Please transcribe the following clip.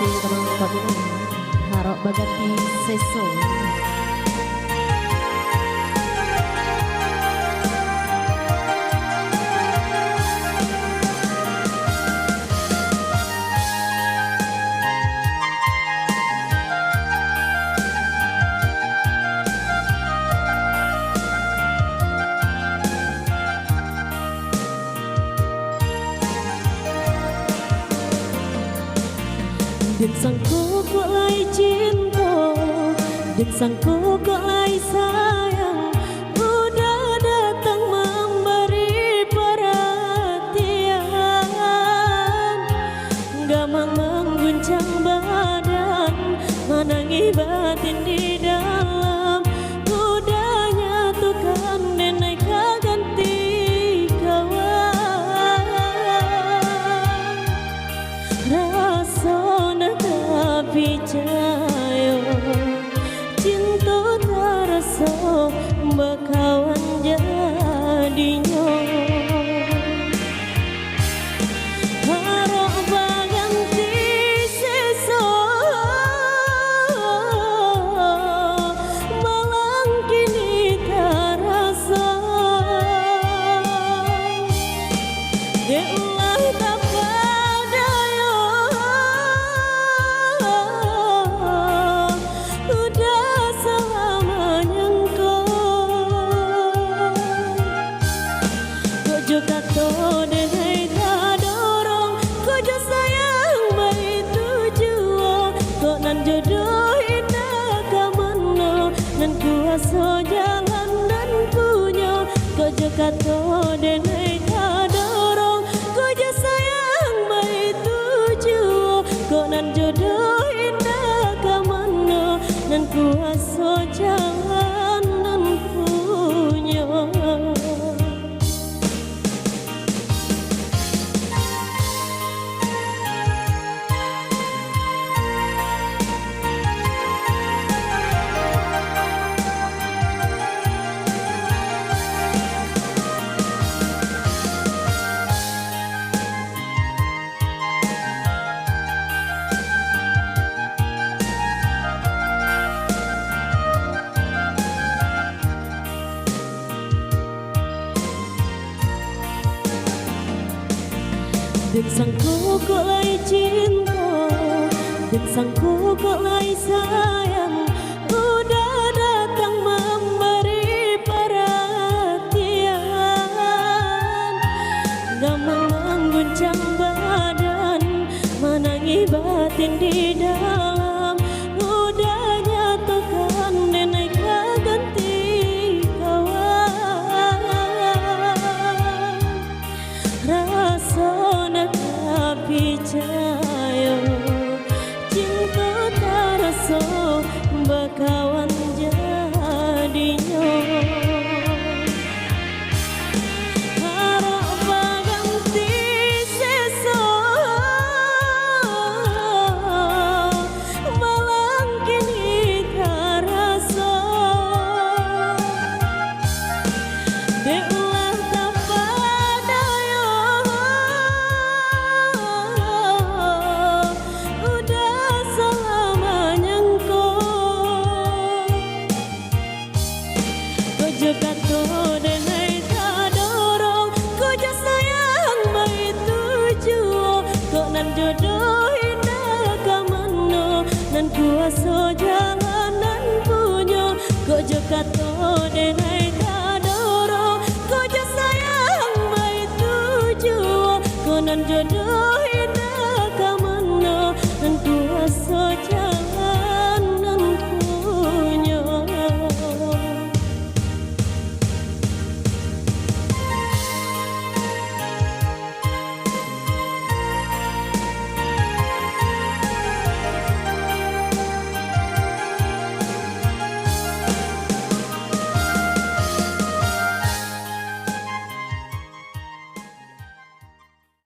kasih teman-teman ini harap bagati seso. Dan sangku kok lai cinta, dan sangku kok lai sayang, udah datang memberi perhatian, gamang mengguncang badan, menangi batin di dalam, udah nyatukan dan naik ganti kawan. Percaya cinta terasa bakawan jadinya. Harap baganti seso malang kini terasa. Deulah tak padaya udah selamanya engkau. Kojo kato denai kadorong, kojo sayang bayi tujuan, kok nan jodoh indah kamano, nan kuasa jalan dan punya. Kojo kato denai kadorong, kojo sayang bayi tujuan, kok nan jodoh indah kamano, nan kuasa jalan dan punya. Dan sangku kok lai cinta, dan sangku kok lai sayang, udah datang memberi perhatian, gamang mengguncang badan, menangi batin di dalam, udah nyatukan dan naik ganti kawan. Rasa percaya cinta terasa bakawan jadinya. Harap baganti seso malang kini terasa. Deulah tak padaya udah selamanya engkau. Kojo kato denai kadorong, kojo sayang bayi tujuan, kok nan jodoh indah kamano, nan kuasa jalan dan punya. Kojo kato denai kadorong, kojo sayang bayi tujuan, kok nan jodoh